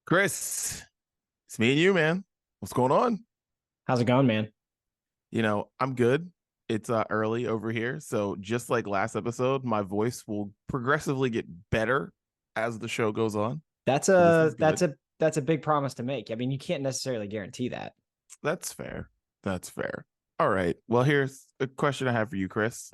Chris, it's me and you, man. What's going on? How's it going, man? I'm good. It's early over here, so just like last episode, my voice will progressively get better as the show goes on. That's So this is a that's good. a that's a big promise to make. I mean, you can't necessarily guarantee that. That's fair. That's fair. All right. Well, here's a question I have for you, Chris.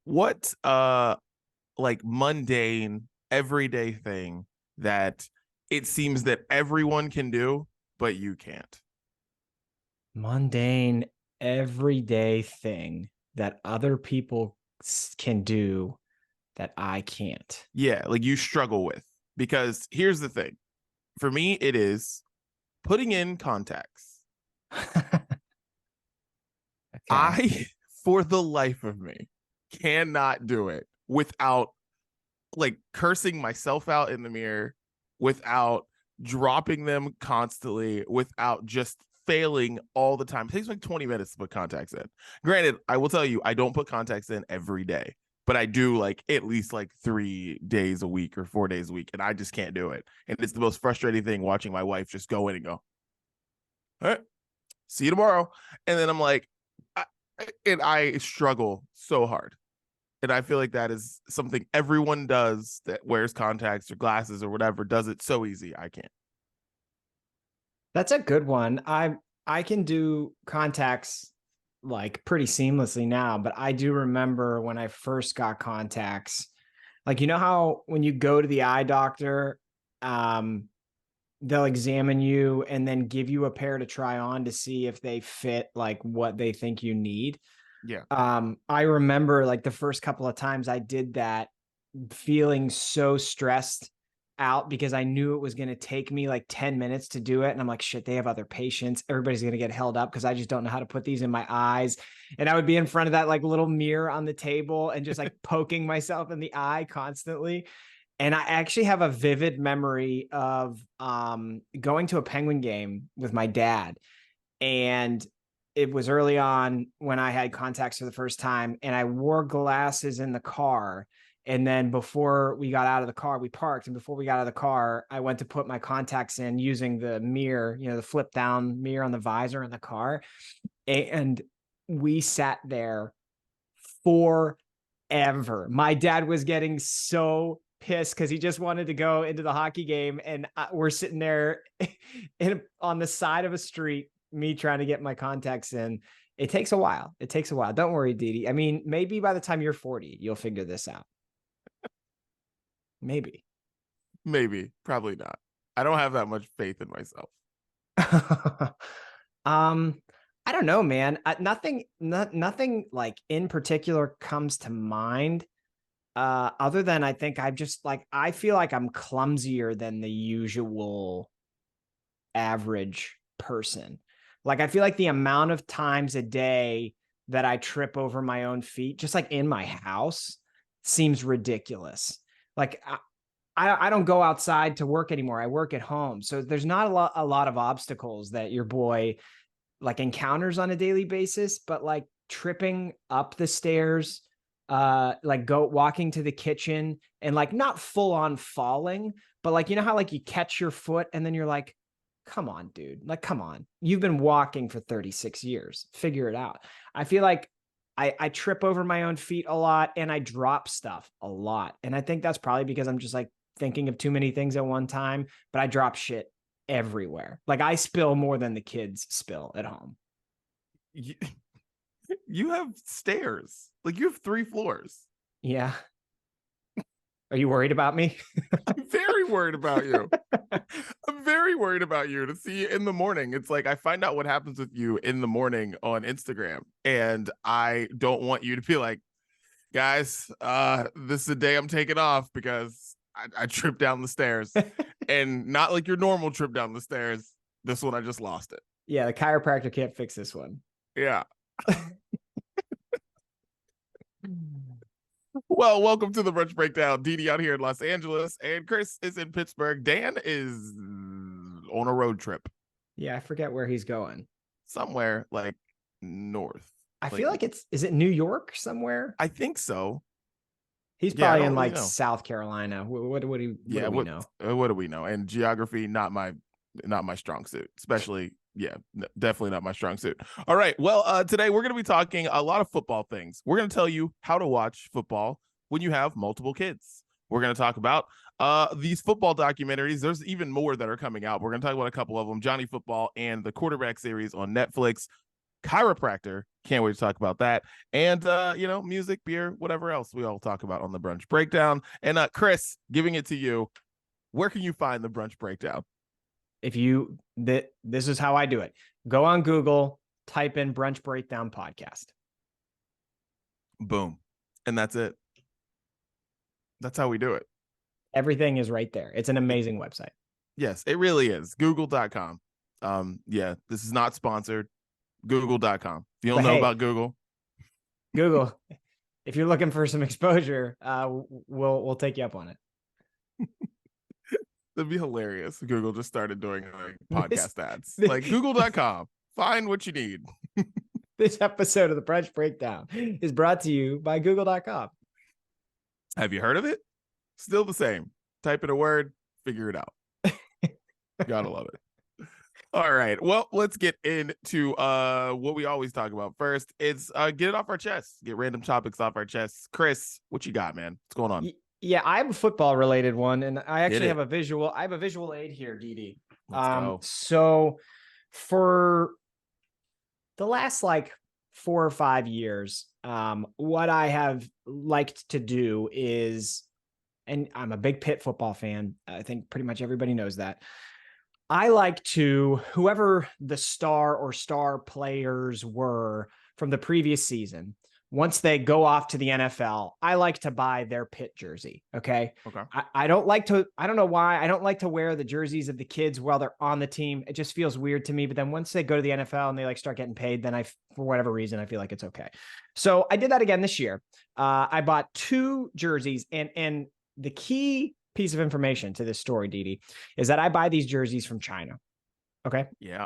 What like mundane everyday thing that it seems that everyone can do, but you can't? Mundane, everyday thing that other people can do that I can't. Yeah, like you struggle with. Because here's the thing. For me, it is putting in contacts. Okay. I, for the life of me, cannot do it without like cursing myself out in the mirror, without dropping them constantly, without just failing all the time. It takes like 20 minutes to put contacts in. Granted, I will tell you, I don't put contacts in every day, but I do like at least like 3 days a week or 4 days a week, and I just can't do it. And it's the most frustrating thing watching my wife just go in and go, all right, see you tomorrow. And then I'm like, I, and I struggle so hard. And I feel like that is something everyone does that wears contacts or glasses or whatever does it so easy. I can't. That's a good one. I can do contacts like pretty seamlessly now, but I do remember when I first got contacts, like you know how when you go to the eye doctor, um they'll examine you and then give you a pair to try on to see if they fit like what they think you need. Yeah. I remember like the first couple of times I did that feeling so stressed out because I knew it was going to take me like 10 minutes to do it. And I'm like, shit, they have other patients. Everybody's going to get held up because I just don't know how to put these in my eyes. And I would be in front of that like little mirror on the table and just like poking myself in the eye constantly. And I actually have a vivid memory of going to a Penguin game with my dad. And it was early on when I had contacts for the first time, and I wore glasses in the car. And then before we got out of the car, we parked. And before we got out of the car, I went to put my contacts in using the mirror, the flip down mirror on the visor in the car. And we sat there forever. My dad was getting so pissed because he just wanted to go into the hockey game. And we're sitting there on the side of a street, me trying to get my contacts in. It takes a while. It takes a while. Don't worry, Didi. I mean, maybe by the time you're 40, you'll figure this out. Maybe. Maybe. Probably not. I don't have that much faith in myself. um, I don't know, man. Nothing like in particular comes to mind. Other than I think I'm just like I feel like I'm clumsier than the usual average person. Like I feel like the amount of times a day that I trip over my own feet, just like in my house, seems ridiculous. Like I don't go outside to work anymore. I work at home. So there's not a lot of obstacles that your boy like encounters on a daily basis, but like tripping up the stairs, like go walking to the kitchen and like not full on falling, but like you know how like you catch your foot and then you're like, come on, dude. Like, come on. You've been walking for 36 years. Figure it out. I feel like I trip over my own feet a lot and I drop stuff a lot. And I think that's probably because I'm just like thinking of too many things at one time, but I drop shit everywhere. Like I spill more than the kids spill at home. You, you have stairs. Like you have 3 floors. Yeah. Are you worried about me? I'm very worried about you. I'm very worried about you to see you in the morning. It's like I find out what happens with you in the morning on Instagram, and I don't want you to be like, guys, this is the day I'm taking off because I tripped down the stairs. And not like your normal trip down the stairs. This one I just lost it. Yeah, the chiropractor can't fix this one. Yeah. Well, welcome to the Brunch Breakdown. Didi out here in Los Angeles, and Chris is in Pittsburgh. Dan is on a road trip Yeah, I forget where he's going. somewhere like north. I Like feel like is it New York somewhere? I think so. He's Yeah, I probably in don't really like know. South Carolina. What do we know? What do we know? And geography, not my strong suit, especially definitely not my strong suit. All right, well, today we're going to be talking a lot of football things. We're going to tell you how to watch football when you have multiple kids. We're going to talk about these football documentaries. There's even more that are coming out. We're going to talk about a couple of them: Johnny Football and the quarterback series on Netflix. Chiropractor, can't wait to talk about that. And music, beer, whatever else we all talk about on the Brunch Breakdown. And Chris, giving it to you, where can you find the Brunch Breakdown? This is how I do it. Go on Google, type in Brunch Breakdown podcast. Boom. And that's it. That's how we do it. Everything is right there. It's an amazing website. Yes, it really is. Google.com. This is not sponsored. Google.com. If you don't know about Google, if you're looking for some exposure, we'll take you up on it. That'd be hilarious. Google just started doing like podcast ads. Like Google.com. Find what you need. This episode of the Brunch Breakdown is brought to you by Google.com. Have you heard of it? Still the same. Type in a word, figure it out. Gotta love it. All right. Well, let's get into what we always talk about first. It's get it off our chests. Get random topics off our chests. Chris, what you got, man? What's going on? Yeah, I have a football related one, and I actually have a visual. I have a visual aid here, DD. Let's go. So for the last like 4 or 5 years, what I have liked to do is, and I'm a big Pitt football fan. I think pretty much everybody knows that. I like to, whoever the star or star players were from the previous season, once they go off to the NFL, I like to buy their Pitt jersey. Okay. I don't like to, I don't know why. I don't like to wear the jerseys of the kids while they're on the team. It just feels weird to me. But then once they go to the NFL and they like start getting paid, then for whatever reason, I feel like it's okay. So I did that again this year. I bought 2 jerseys, and the key piece of information to this story, Didi, is that I buy these jerseys from China. Okay. Yeah.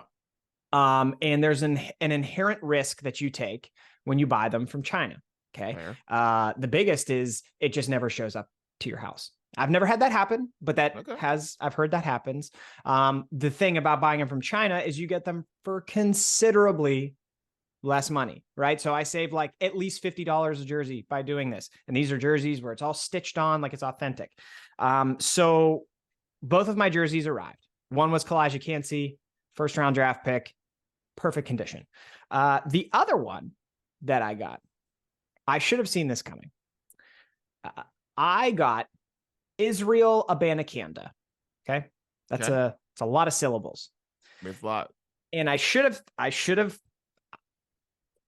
And there's an inherent risk that you take when you buy them from China. Okay. The biggest is it just never shows up to your house. I've never had that happen, but I've heard that happens. The thing about buying them from China is you get them for considerably less money, right? So I save like at least $50 a jersey by doing this. And these are jerseys where it's all stitched on like it's authentic. So both of my jerseys arrived. One was Kalijah Kancey, first round draft pick, perfect condition. The other one that I got, I should have seen this coming. I got Israel Abanikanda. Okay. It's a lot of syllables. It's a lot. And I should have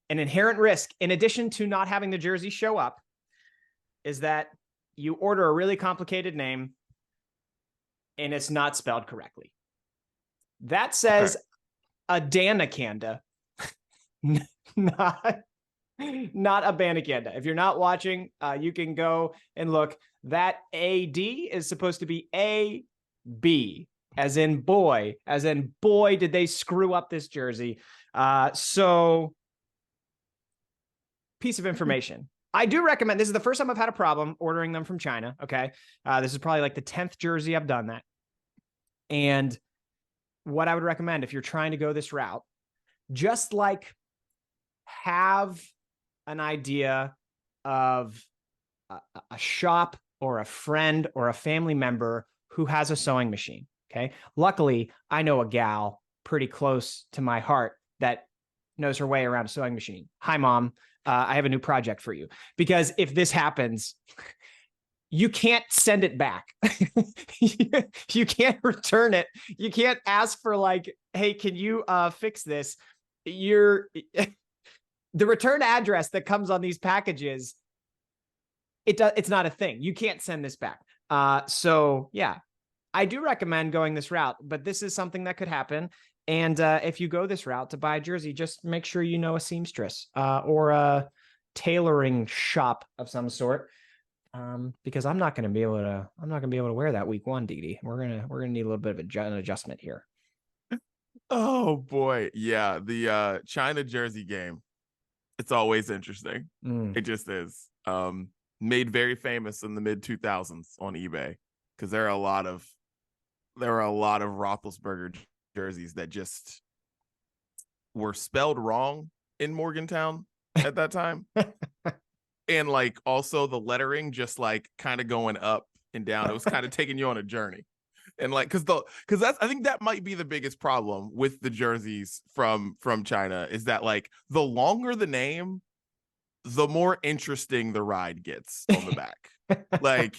an inherent risk, in addition to not having the jersey show up, is that you order a really complicated name and it's not spelled correctly. That says Abanikanda, not Abanikanda. If you're not watching, you can go and look. That AD is supposed to be AB, as in boy, did they screw up this jersey. So piece of information. I do recommend, this is the first time I've had a problem ordering them from China. Okay. This is probably like the 10th jersey I've done that. And what I would recommend if you're trying to go this route, just like have an idea of a shop or a friend or a family member who has a sewing machine. Okay. Luckily, I know a gal pretty close to my heart that knows her way around a sewing machine. Hi, Mom. I have a new project for you. Because if this happens, you can't send it back. You can't return it. You can't ask for like, hey, can you fix this? The return address that comes on these packages, it's not a thing. You can't send this back. So yeah, I do recommend going this route, but this is something that could happen. And if you go this route to buy a jersey, just make sure you know a seamstress or a tailoring shop of some sort, because I'm not going to be able to wear that week 1, DD. We're gonna need a little bit of an adjustment here. Oh boy, yeah, the China jersey game. It's always interesting. It just is. made very famous in the mid 2000s on eBay, because there are a lot of Roethlisberger jerseys that just were spelled wrong in Morgantown at that time. And like also the lettering just like kind of going up and down. It was kind of taking you on a journey. And like because that's, I think that might be the biggest problem with the jerseys from China, is that like the longer the name, the more interesting the ride gets on the back. Like,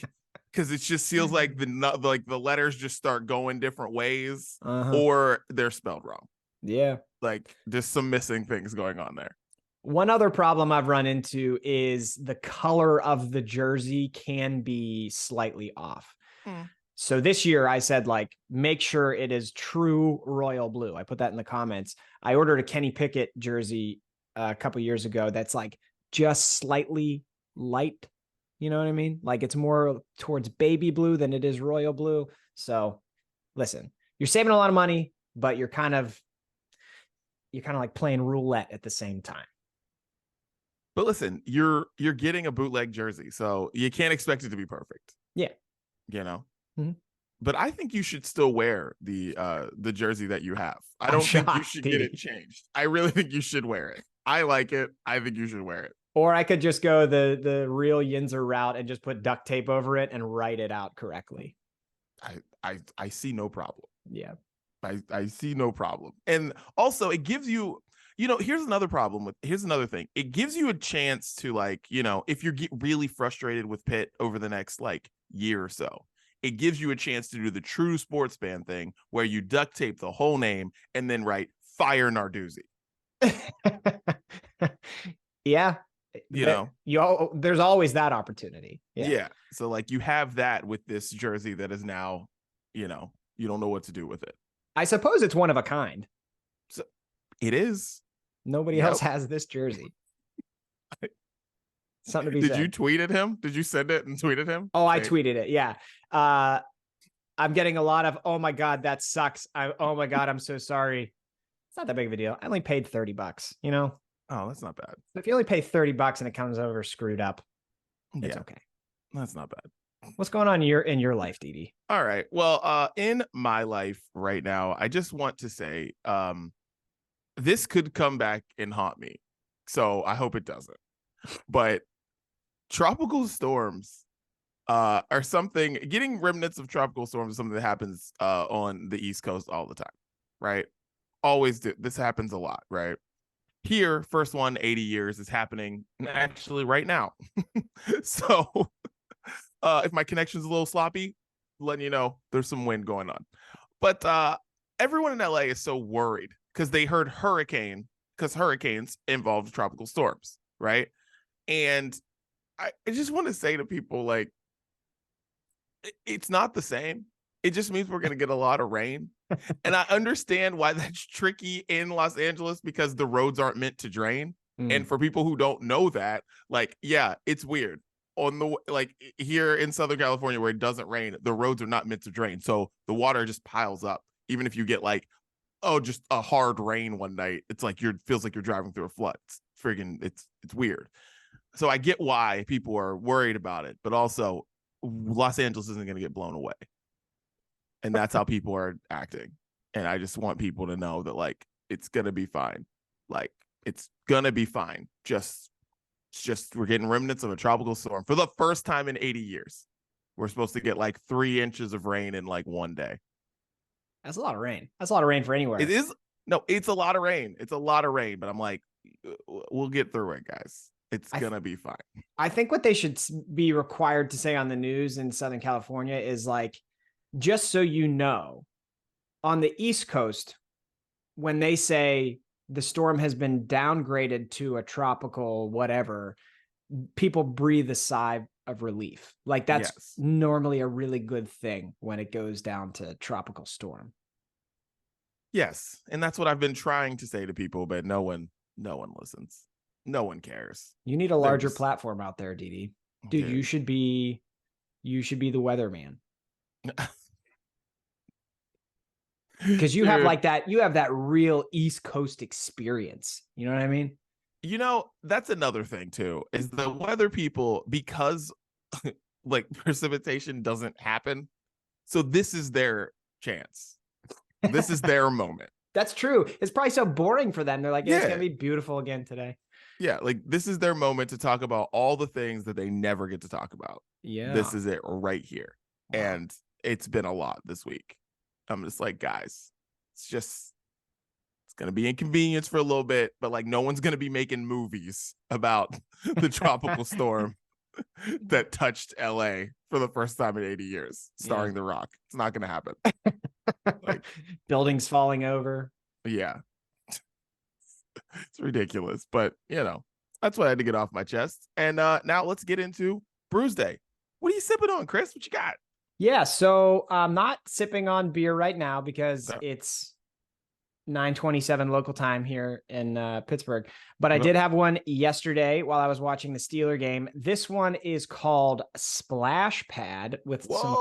because it just feels like the letters just start going different ways, or they're spelled wrong. Yeah. Like just some missing things going on there. One other problem I've run into is the color of the jersey can be slightly off. So this year I said, like, make sure it is true royal blue. I put that in the comments. I ordered a Kenny Pickett jersey a couple years ago that's like just slightly light. You know what I mean? Like it's more towards baby blue than it is royal blue. So listen, you're saving a lot of money, but you're kind of like playing roulette at the same time. But listen, you're getting a bootleg jersey, so you can't expect it to be perfect. Yeah. You know? But I think you should still wear the jersey that you have. I don't think you should get it changed. I really think you should wear it. I like it. I think you should wear it. Or I could just go the real Yinz route and just put duct tape over it and write it out correctly. I see no problem. Yeah. I see no problem. And also it gives you, here's another thing. It gives you a chance to, like, if you get really frustrated with Pitt over the next like year or so, it gives you a chance to do the true sports fan thing where you duct tape the whole name and then write "Fire Narduzzi." Yeah. There's always that opportunity. Yeah. So like you have that with this jersey that is now, you don't know what to do with it. I suppose it's one of a kind. So it is. Nobody else has this jersey. Something to be said. Did you tweet at him? Did you send it and tweet at him? Oh, I tweeted it. Yeah. I'm getting a lot of, oh my God, that sucks. Oh my God, I'm so sorry. It's not that big of a deal. I only paid $30, Oh, that's not bad. If you only pay $30 and it comes over screwed up, it's okay. That's not bad. What's going on in your life, Didi? All right. Well, in my life right now, I just want to say, this could come back and haunt me. So I hope it doesn't. But tropical storms are something, getting remnants of tropical storms is something that happens on the East Coast all the time, right? Always do. This happens a lot, right? Here, first one, 80 years is happening actually right now. So if my connection's a little sloppy, letting you know there's some wind going on. But everyone in LA is so worried because they heard hurricane, because hurricanes involve tropical storms, right? And I just want to say to people, like, it's not the same. It just means we're going to get a lot of rain. And I understand why that's tricky in Los Angeles, because the roads aren't meant to drain. And for people who don't know that, like, yeah, it's weird. Like here in Southern California where it doesn't rain, the roads are not meant to drain. So the water just piles up. Even if you get like, just a hard rain one night, it's like feels like you're driving through a flood. It's weird. So I get why people are worried about it, but also Los Angeles isn't going to get blown away. And that's how people are acting. And I just want people to know that, like, it's going to be fine. Like, it's going to be fine. Just we're getting remnants of a tropical storm for the first time in 80 years. We're supposed to get like 3 inches of rain in like one day. That's a lot of rain. That's a lot of rain for anywhere. It is. No, it's a lot of rain. It's a lot of rain, but I'm like, we'll get through it, guys. It's going to be fine. I think what they should be required to say on the news in Southern California is, like, just so you know, on the East Coast, when they say the storm has been downgraded to a tropical whatever, people breathe a sigh of relief. Like, that's normally a really good thing when it goes down to tropical storm. Yes. And that's what I've been trying to say to people, but no one listens. No one cares. You need a larger platform out there, Didi. Dude, you should be the weatherman. Because you have like that, you have that real East Coast experience. You know what I mean? That's another thing too, is the weather people, because like precipitation doesn't happen. So this is their chance. This is their moment. That's true. It's probably so boring for them. They're like, it's going Yeah. to be beautiful again today. Yeah. Like this is their moment to talk about all the things that they never get to talk about. Yeah. This is it right here. Wow. And it's been a lot this week. I'm just like, guys, it's going to be inconvenience for a little bit, but like no one's going to be making movies about the tropical storm that touched LA for the first time in 80 years, starring The Rock. It's not going to happen. Like buildings falling over. Yeah. It's ridiculous, but that's what I had to get off my chest. And now let's get into Brews Day. What are you sipping on, Chris? What you got? Yeah, so I'm not sipping on beer right now because it's 9:27 local time here in Pittsburgh. But I did have one yesterday while I was watching the Steeler game. This one is called Splash Pad with some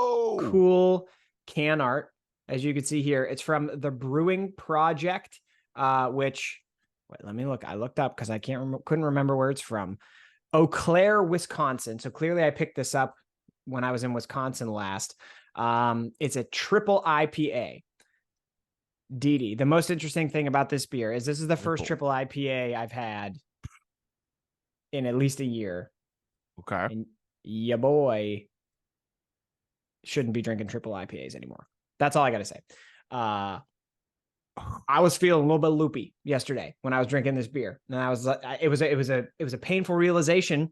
cool can art, as you can see here. It's from the Brewing Project, which, wait, let me look. I looked up because I couldn't remember where it's from. Eau Claire, Wisconsin. So clearly I picked this up when I was in Wisconsin last. It's a triple IPA. Didi, the most interesting thing about this beer is this is the first triple IPA I've had in at least a year. Okay. And ya boy shouldn't be drinking triple IPAs anymore. That's all I got to say. I was feeling a little bit loopy yesterday when I was drinking this beer. And I was it was a painful realization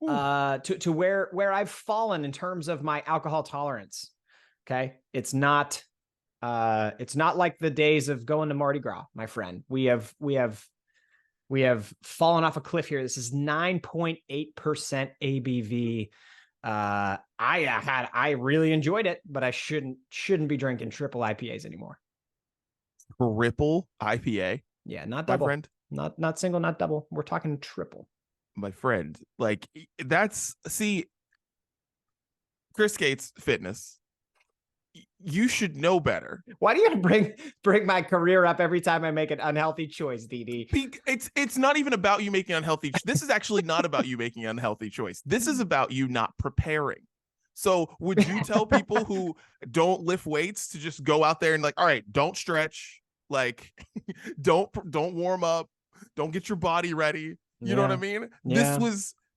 to where I've fallen in terms of my alcohol tolerance. Okay. It's not like the days of going to Mardi Gras, my friend. We have fallen off a cliff here. This is 9.8% ABV. I really enjoyed it, but I shouldn't be drinking triple IPAs anymore. Triple IPA? Yeah, not double. My friend. Not single, not double. We're talking triple. My friend, like Chris Gates Fitness. You should know better. Why do you bring my career up every time I make an unhealthy choice, DD? It's not even about you making unhealthy. This is actually not about you making an unhealthy choice. This is about you not preparing. So would you tell people who don't lift weights to just go out there and like, all right, don't stretch, like don't warm up, don't get your body ready. You know what I mean? Yeah.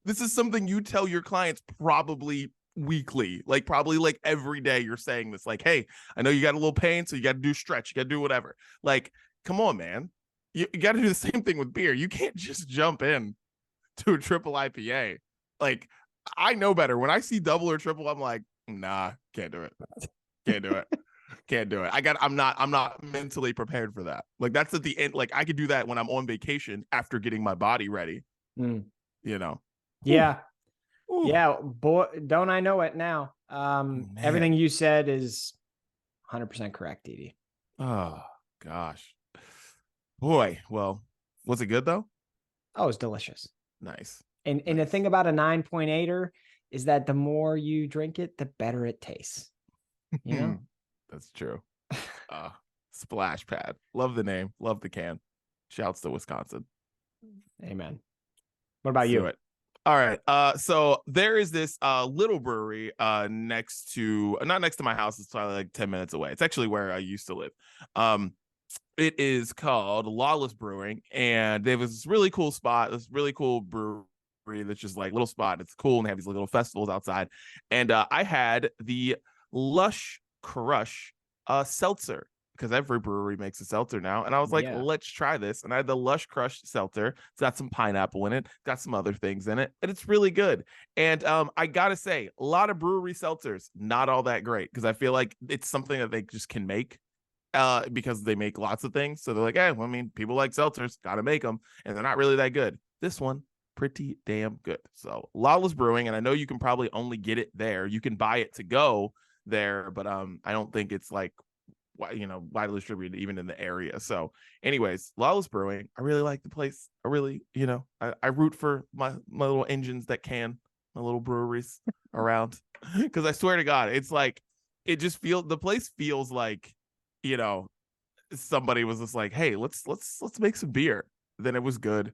This is something you tell your clients probably weekly, like probably like every day you're saying this, like, hey, I know you got a little pain, so you got to do stretch, you got to do whatever. Like, come on, man. You got to do the same thing with beer. You can't just jump in to a triple IPA. Like, I know better. When I see double or triple, I'm like, nah, can't do it. Can't do it. Can't do it. I'm not mentally prepared for that. Like, that's at the end. Like, I could do that when I'm on vacation after getting my body ready. You know? Yeah. Ooh. Yeah, boy, don't I know it now. Everything you said is 100% correct, Didi. Oh, gosh. Boy, well, was it good, though? Oh, it's delicious. Nice. And the thing about a 9.8er is that the more you drink it, the better it tastes. You know? That's true. Splash Pad. Love the name. Love the can. Shouts to Wisconsin. Amen. What about you? All right. So there is this little brewery not next to my house. It's probably like 10 minutes away. It's actually where I used to live. It is called Lawless Brewing, and they have this really cool spot, this really cool brewery that's just like little spot. It's cool, and they have these little festivals outside. And I had the Lush Crush seltzer, because every brewery makes a seltzer now. And I was like, let's try this. And I had the Lush Crush seltzer. It's got some pineapple in it, got some other things in it, and it's really good. And I gotta say, a lot of brewery seltzers, not all that great, because I feel like it's something that they just can make because they make lots of things. So they're like, hey, well, I mean, people like seltzers, gotta make them. And they're not really that good. This one, pretty damn good. So Lawless Brewing, and I know you can probably only get it there. You can buy it to go there, but I don't think it's like, you know, widely distributed even in the area. So anyways, Lawless Brewing, I really like the place. I really, you know, I root for my little engines that can, my little breweries around, because I swear to God, it's like, the place feels like, you know, somebody was just like, hey, let's make some beer. Then it was good.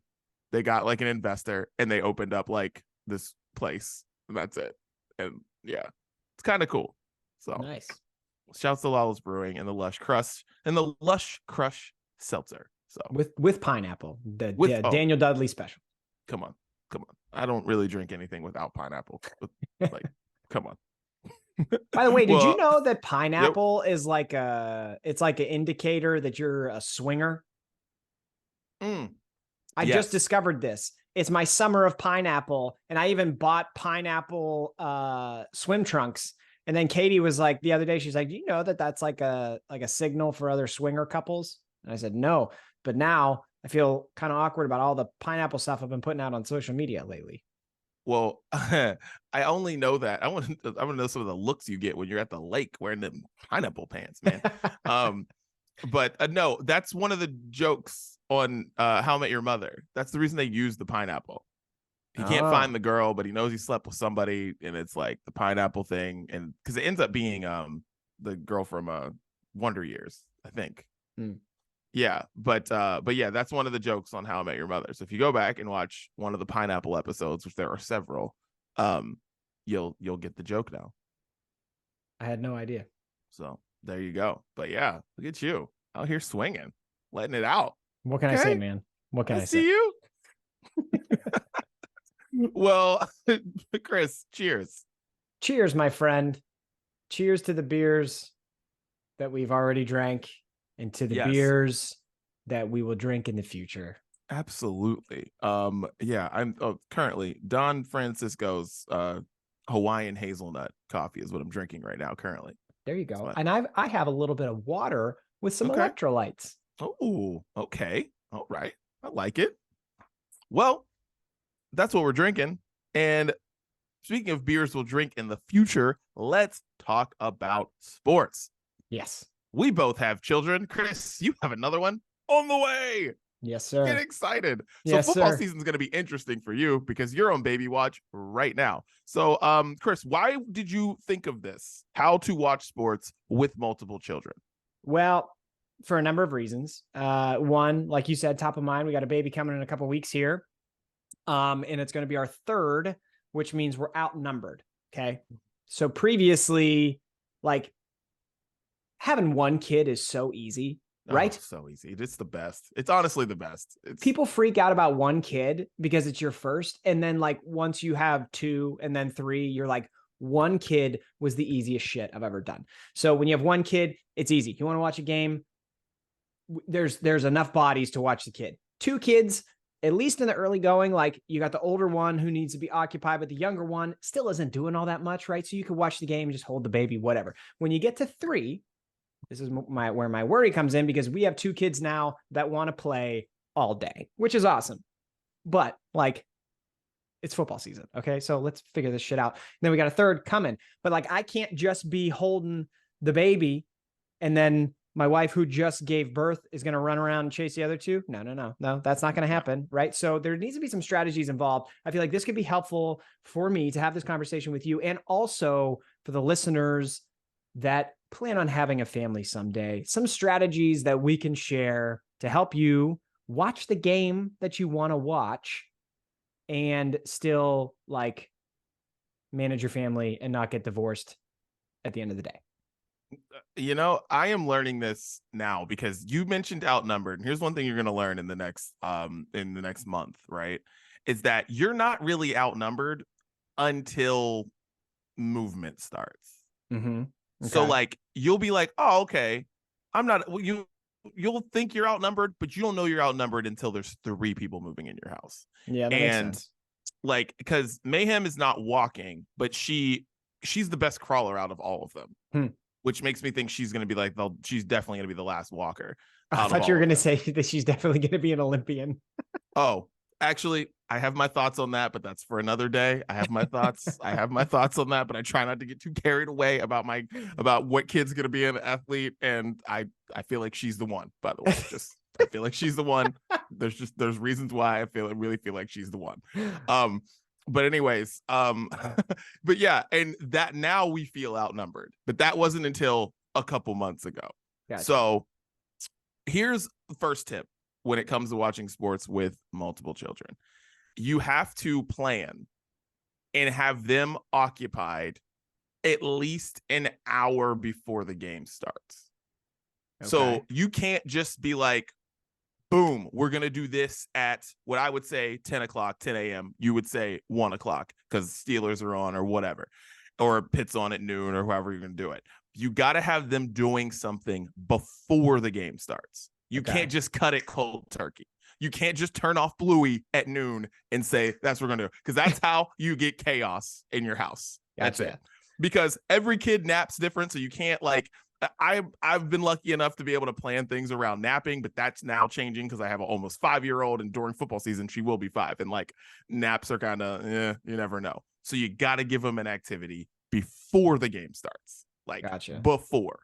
They got like an investor and they opened up like this place, and that's it. And yeah, it's kind of cool. So Nice. shouts to Lawless Brewing and the Lush Crush Seltzer. So with pineapple, Daniel Dudley special. Come on. I don't really drink anything without pineapple. Like, come on. By the way, did you know that pineapple is like it's like an indicator that you're a swinger? I just discovered this. It's my summer of pineapple, and I even bought pineapple swim trunks. And then Katie was like the other day, she's like, "Do you know that that's like a signal for other swinger couples?" And I said, "No," but now I feel kind of awkward about all the pineapple stuff I've been putting out on social media lately. Well, I only know that. I want to know some of the looks you get when you're at the lake wearing them pineapple pants, man. But no, that's one of the jokes on How I Met Your Mother. That's the reason they use the pineapple. He can't find the girl, but he knows he slept with somebody, and it's like the pineapple thing, and because it ends up being the girl from Wonder Years, I think. Yeah, but yeah, that's one of the jokes on How I Met Your Mother. So if you go back and watch one of the pineapple episodes, which there are several, you'll get the joke now. I had no idea. So there you go. But yeah, look at you out here swinging, letting it out. What can I say, man? What can I say? See you. Well, Chris, cheers. Cheers, my friend. Cheers to the beers that we've already drank and to the beers that we will drink in the future. Absolutely. Yeah, I'm currently Don Francisco's Hawaiian hazelnut coffee is what I'm drinking right now currently. There you go. And I have a little bit of water with some electrolytes. Oh, okay. All right. I like it. Well, that's what we're drinking. And speaking of beers we'll drink in the future, let's talk about sports. Yes. We both have children. Chris, you have another one on the way. Yes, sir. Get excited. So football season is going to be interesting for you because you're on baby watch right now. So, Chris, why did you think of this? How to watch sports with multiple children? Well, for a number of reasons. One, like you said, top of mind, we got a baby coming in a couple of weeks here. And it's going to be our third, which means we're outnumbered. Okay. So previously, like having one kid is so easy, right? So easy. It's the best. It's honestly the best. People freak out about one kid because it's your first. And then like once you have two and then three, you're like, one kid was the easiest shit I've ever done. So when you have one kid, it's easy. You want to watch a game, there's enough bodies to watch the kid. Two kids, at least in the early going, like you got the older one who needs to be occupied, but the younger one still isn't doing all that much, right? So you could watch the game, just hold the baby, whatever. When you get to three, this is where my worry comes in because we have two kids now that want to play all day, which is awesome. But like, it's football season. Okay. So let's figure this shit out. And then we got a third coming, but like, I can't just be holding the baby and then my wife who just gave birth is going to run around and chase the other two. No, that's not going to happen. Right. So there needs to be some strategies involved. I feel like this could be helpful for me to have this conversation with you and also for the listeners that plan on having a family someday, some strategies that we can share to help you watch the game that you want to watch and still like manage your family and not get divorced at the end of the day. You know, I am learning this now because you mentioned outnumbered. And here's one thing you're going to learn in the next month, right? Is that you're not really outnumbered until movement starts. Mm-hmm. Okay. So like you'll be like, oh, okay, I'm not. You'll think you're outnumbered, but you don't know you're outnumbered until there's 3 people moving in your house. Yeah, that makes sense. Like because Mayhem is not walking, but she's the best crawler out of all of them. Which makes me think she's going to be like, she's definitely going to be the last walker. I thought you were going to say that she's definitely going to be an Olympian. Oh, actually, I have my thoughts on that, but that's for another day. I have my thoughts. I have my thoughts on that, but I try not to get too carried away about what kid's going to be an athlete. And I feel like she's the one, by the way. I feel like she's the one. There's reasons why I really feel like she's the one. But anyways, but yeah, and that now we feel outnumbered, but that wasn't until a couple months ago. Gotcha. So here's the first tip. when it comes to watching sports with multiple children. You have to plan and have them occupied at least an hour before the game starts. Okay. So you can't just be like, boom, we're going to do this at what I would say 10 o'clock, 10 a.m. You would say 1 o'clock because Steelers are on or whatever, or Pitt's on at noon or however you're going to do it. You got to have them doing something before the game starts. You can't just cut it cold turkey. You can't just turn off Bluey at noon and say, that's what we're going to do. Because that's how you get chaos in your house. That's it. Because every kid naps different. So you can't like, I've been lucky enough to be able to plan things around napping, but that's now changing because I have an almost 5-year-old, and during football season, she will be 5. And like naps are kind of, you never know. So you got to give them an activity before the game starts. Like before.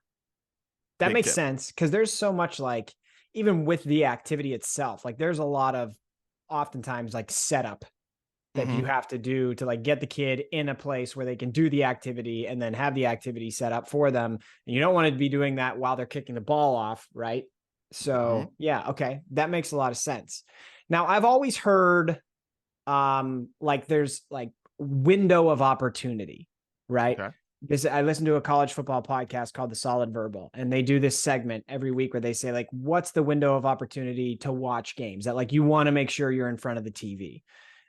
That makes sense. Because there's so much like, even with the activity itself, like there's a lot of oftentimes like setup that you have to do to like get the kid in a place where they can do the activity and then have the activity set up for them. And you don't want to be doing that while they're kicking the ball off. Right. So yeah. Okay. That makes a lot of sense. Now I've always heard like there's like window of opportunity, right? Okay. I listened to a college football podcast called The Solid Verbal, and they do this segment every week where they say like, what's the window of opportunity to watch games that like you want to make sure you're in front of the TV.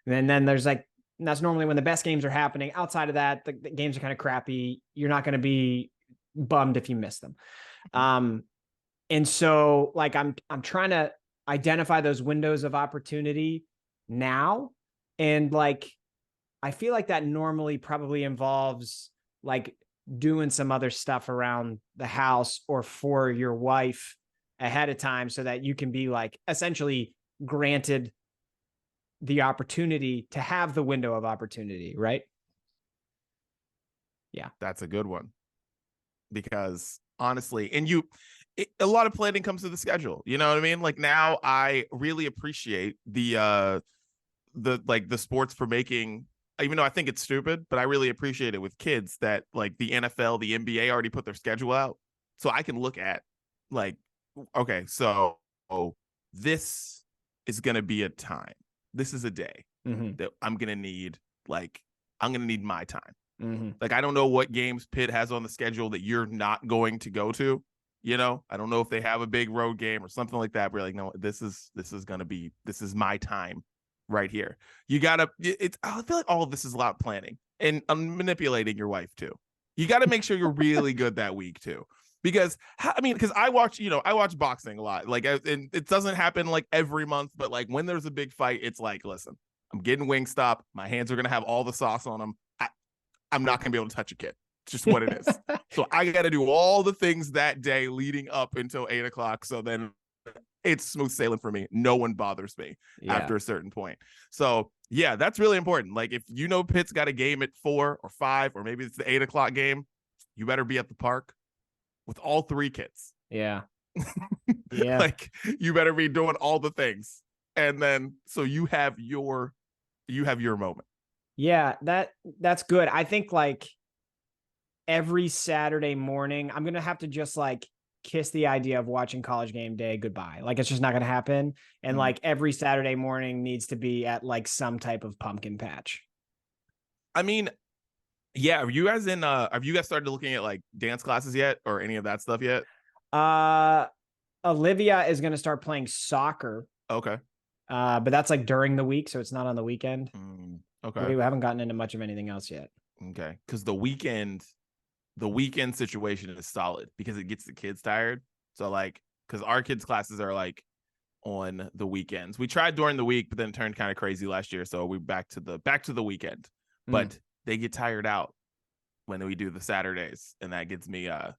And then there's like, and that's normally when the best games are happening. Outside of that, the games are kind of crappy. You're not going to be bummed if you miss them. And so like, I'm trying to identify those windows of opportunity now. And like, I feel like that normally probably involves like doing some other stuff around the house or for your wife ahead of time so that you can be like essentially granted the opportunity to have the window of opportunity, right? Yeah. That's a good one. Because honestly, and a lot of planning comes to the schedule. You know what I mean? Like now I really appreciate the sports for making, even though I think it's stupid, but I really appreciate it with kids that like the NFL, the NBA already put their schedule out. So I can look at like, okay, so this is going to be a time. This is a day that I'm going to need, like, I'm going to need my time. Like, I don't know what games Pitt has on the schedule that you're not going to go to. You know, I don't know if they have a big road game or something like that. But you're like, no, this is my time right here. You gotta, I feel like all of this is a lot of planning and manipulating your wife too. You got to make sure you're really good that week too. Because I watch boxing a lot, like, and it doesn't happen like every month, but like when there's a big fight, it's like, listen, I'm getting Wingstop. My hands are going to have all the sauce on them. I'm not going to be able to touch a kid. It's just what it is. So I got to do all the things that day leading up until 8 o'clock. So then it's smooth sailing for me. No one bothers me after a certain point. So yeah, that's really important. Like if you know Pitt's got a game at 4 or 5, or maybe it's the 8 o'clock game, you better be at the park with all 3 kids. Yeah. Like you better be doing all the things. And then so you have your moment. Yeah, that's good. I think like every Saturday morning, I'm going to have to just like kiss the idea of watching College Game Day goodbye. Like it's just not going to happen. And like every Saturday morning needs to be at like some type of pumpkin patch. I mean, yeah. Have you guys started looking at like dance classes yet or any of that stuff yet? Olivia is going to start playing soccer. Okay. But that's like during the week. So it's not on the weekend. Okay. We haven't gotten into much of anything else yet. Okay. Cause the weekend situation is solid because it gets the kids tired. So like, cause our kids' classes are like on the weekends. We tried during the week, but then it turned kind of crazy last year. So we back to the weekend, but they get tired out when we do the Saturdays, and that gets me a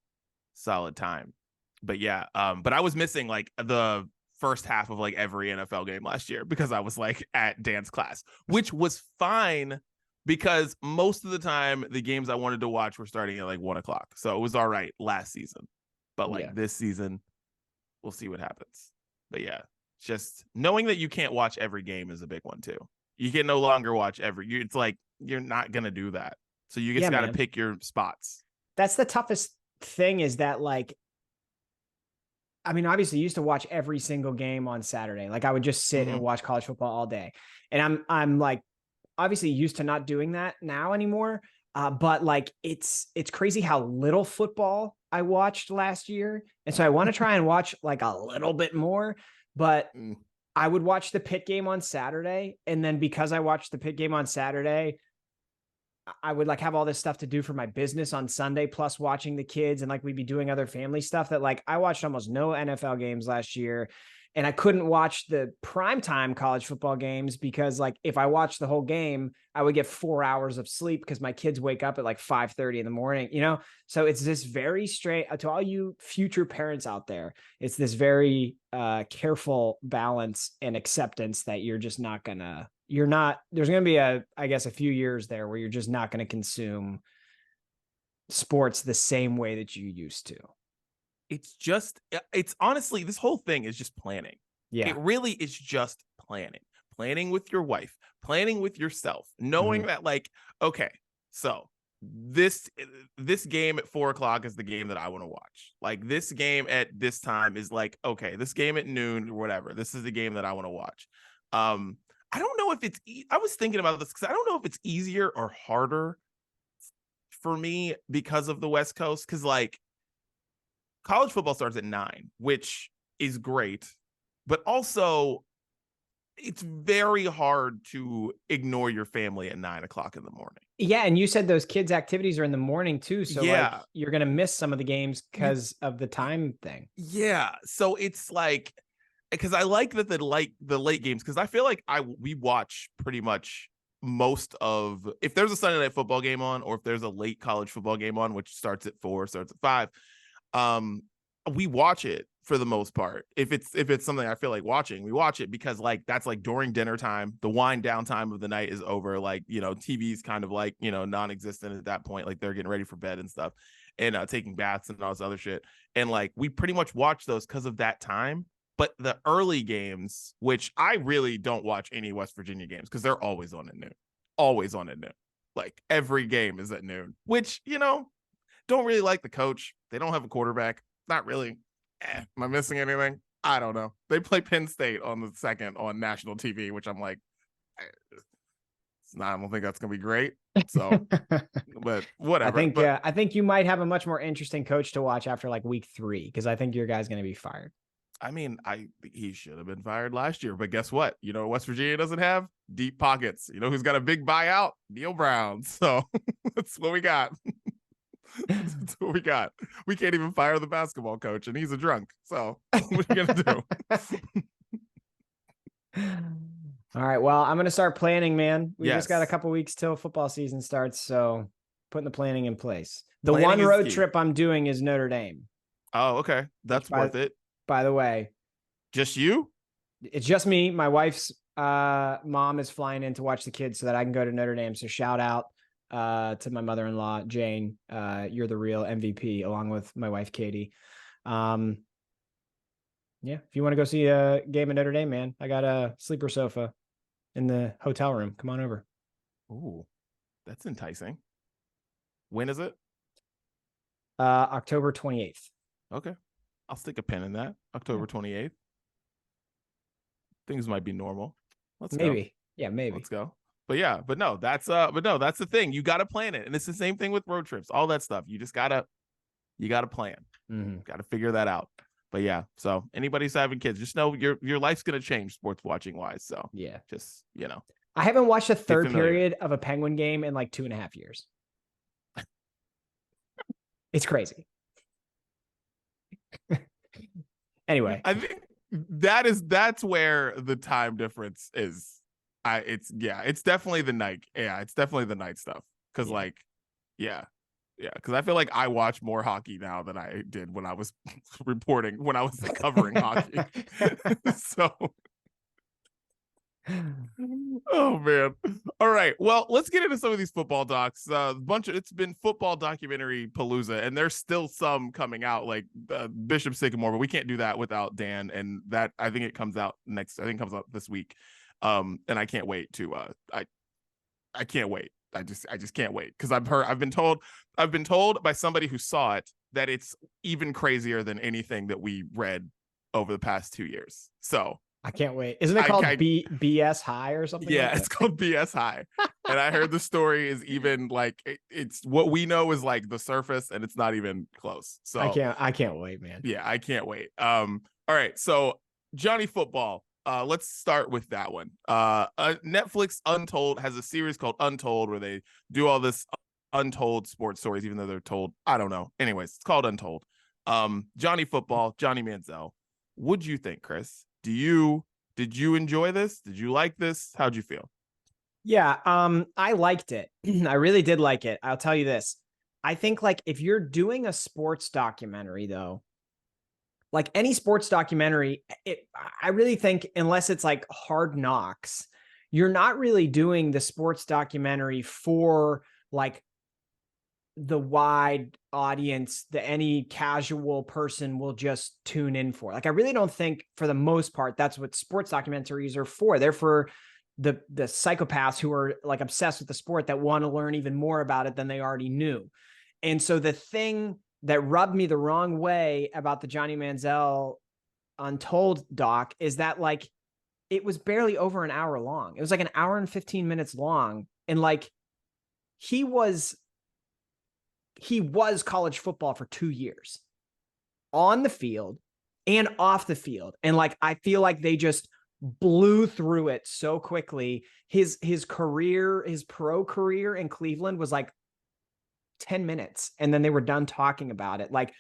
solid time. But yeah, but I was missing like the first half of like every NFL game last year because I was like at dance class, which was fine because most of the time the games I wanted to watch were starting at like 1 o'clock. So it was all right last season, but like this season, we'll see what happens. But yeah, just knowing that you can't watch every game is a big one too. You can no longer watch it's like, you're not going to do that. So you just got to pick your spots. That's the toughest thing, is that like, I mean, obviously, used to watch every single game on Saturday. Like I would just sit and Mhm. watch college football all day, and I'm like obviously used to not doing that now anymore. But like it's crazy how little football I watched last year, and so I want to try and watch like a little bit more. But Mm. I would watch the Pitt game on Saturday, and then because I watched the Pitt game on Saturday, I would like have all this stuff to do for my business on Sunday, plus watching the kids, and like we'd be doing other family stuff that like I watched almost no NFL games last year. And I couldn't watch the primetime college football games because like if I watched the whole game, I would get 4 hours of sleep because my kids wake up at like 5:30 in the morning, you know? So it's this very straight to all you future parents out there. It's this very careful balance and acceptance that you're just not gonna there's going to be I guess a few years there where you're just not going to consume sports the same way that you used to. It's honestly, this whole thing is just planning. Yeah. It really is just planning with your wife, planning with yourself, knowing Mhm. that like, okay, so this this game at 4 o'clock is the game that I want to watch. Like this game at this time is like, okay, this game at noon or whatever, this is the game that I want to watch. I don't know if I was thinking about this because I don't know if it's easier or harder for me because of the West Coast. Because like college football starts at 9, which is great, but also it's very hard to ignore your family at 9 o'clock in the morning. Yeah, and you said those kids' activities are in the morning too, so like Yeah, you're gonna miss some of the games you, because of the time thing. yeah. So it's like because I like that the late games because I feel like we watch pretty much most of if there's a Sunday night football game on or if there's a late college football game on, which starts at 4, starts at 5. um we watch it for the most part. If it's something I feel like watching, we watch it because like that's like during dinner time, the wind down time of the night is over. Like, TV's kind of like, non-existent at that point. Like they're getting ready for bed and stuff and taking baths and all this other shit. And like we pretty much watch those because of that time. But the early games, which I really don't watch any West Virginia games because they're always on at noon. Always on at noon. Like every game is at noon, which, don't really like the coach. They don't have a quarterback. Not really. Am I missing anything? I don't know. They play Penn State on the second on national TV, which I'm like, it's not. I don't think that's gonna be great. So, but whatever. But I think you might have a much more interesting coach to watch after like week 3 because I think your guy's gonna be fired. I mean, he should have been fired last year. But guess what? West Virginia doesn't have deep pockets. Who's got a big buyout? Neil Brown. So that's what we got. That's what we got. We can't even fire the basketball coach, and he's a drunk. So what are you gonna do? All right. Well, I'm gonna start planning, man. We just got a Yes, couple weeks till football season starts, so putting the planning in place. The planning one is road key. trip I'm doing is Notre Dame. Oh, okay, that's worth it. By the way, Just you? it's just me. My wife's mom is flying in to watch the kids so that I can go to Notre Dame. So shout out to my mother-in-law, Jane. You're the real MVP, along with my wife, Katie. Yeah, if you want to go see a game at Notre Dame, man, I got a sleeper sofa in the hotel room. Come on over. Ooh, that's enticing. When is it? October 28th. Okay, I'll stick a pin in that. October 28th. Things might be normal. Let's go. Maybe. Yeah, maybe. Let's go. But no, that's the thing. You got to plan it. And it's the same thing with road trips, all that stuff. You got to plan. Mm-hmm. Got to figure that out. But yeah, so anybody who's having kids, just know your life's going to change sports watching wise. So yeah, just, I haven't watched a third period of a Penguin game in like 2.5 years. It's crazy. Anyway, I think that's where the time difference is. It's definitely the night. Yeah, it's definitely the night stuff. Cause because I feel like I watch more hockey now than I did when I was when I was covering hockey. So oh man. All right. Well, let's get into some of these football docs. It's been football documentary palooza, and there's still some coming out, like Bishop Sycamore, but we can't do that without Dan. And that I think it comes out next. I think it comes out this week. And I can't wait to. I can't wait. I just can't wait because I've been told by somebody who saw it that it's even crazier than anything that we read over the past 2 years. So I can't wait. Isn't it called BS High or something? Yeah, like it's called BS High. And I heard the story is even like it's what we know is like the surface, and it's not even close. So I can't wait, man. Yeah, I can't wait. All right, so Johnny Football. Let's start with that one. Netflix Untold has a series called Untold where they do all this untold sports stories, even though they're told. I don't know. Anyways, it's called Untold. Johnny Football, Johnny Manziel. What'd you think, Chris? Did you enjoy this? Did you like this? How'd you feel? Yeah, I liked it. I really did like it. I'll tell you this. I think like if you're doing a sports documentary though, like any sports documentary, I really think unless it's like Hard Knocks, you're not really doing the sports documentary for like the wide audience that any casual person will just tune in for. Like I really don't think for the most part that's what sports documentaries are for. They're for the psychopaths who are like obsessed with the sport that want to learn even more about it than they already knew. And so the thing that rubbed me the wrong way about the Johnny Manziel Untold doc is that like it was barely over an hour long. It was like an hour and 15 minutes long. And like he was college football for 2 years on the field and off the field. And like, I feel like they just blew through it so quickly. His career, his pro career in Cleveland was like 10 minutes. And then they were done talking about it. Like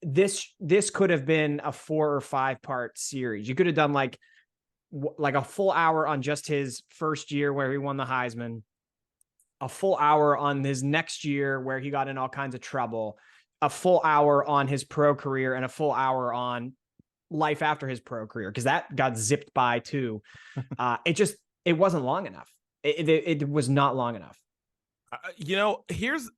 this could have been a 4 or 5 part series. You could have done like a full hour on just his first year where he won the Heisman, a full hour on his next year where he got in all kinds of trouble, a full hour on his pro career, and a full hour on life after his pro career, because that got zipped by too. It wasn't long enough. It was not long enough. Here's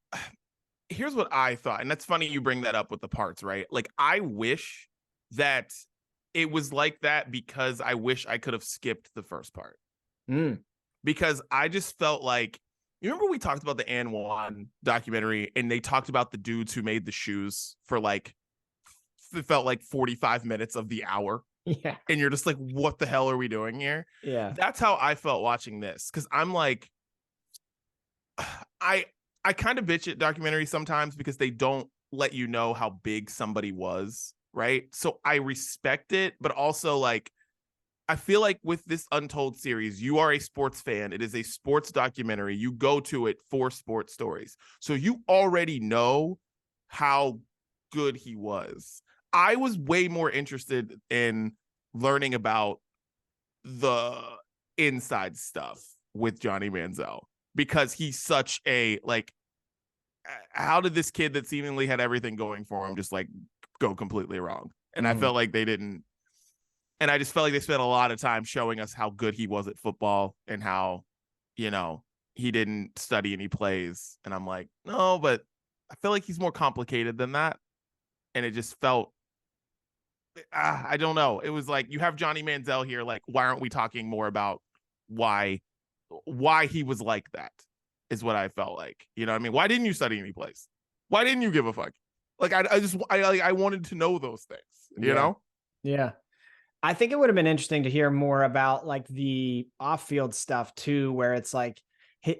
what I thought, and that's funny you bring that up with the parts, right? Like I wish that it was like that because I wish I could have skipped the first part. Because I just felt like, you remember we talked about the Anne Wan documentary and they talked about the dudes who made the shoes for like, it felt like 45 minutes of the hour. Yeah. And you're just like, what the hell are we doing here? Yeah. That's how I felt watching this. Cause I'm like, I kind of bitch at documentaries sometimes because they don't let you know how big somebody was. Right. So I respect it, but also like, I feel like with this Untold series, you are a sports fan. It is a sports documentary. You go to it for sports stories. So you already know how good he was. I was way more interested in learning about the inside stuff with Johnny Manziel because he's such a, like, how did this kid that seemingly had everything going for him just like go completely wrong? And I felt like they didn't. And I just felt like they spent a lot of time showing us how good he was at football and how, he didn't study any plays. And I'm like, no, but I feel like he's more complicated than that. And it just felt, I don't know. It was like, you have Johnny Manziel here. Like, why aren't we talking more about why he was like that is what I felt like. You know what I mean? Why didn't you study any plays? Why didn't you give a fuck? Like, I wanted to know those things, you know? Yeah. I think it would have been interesting to hear more about like the off-field stuff too, where it's like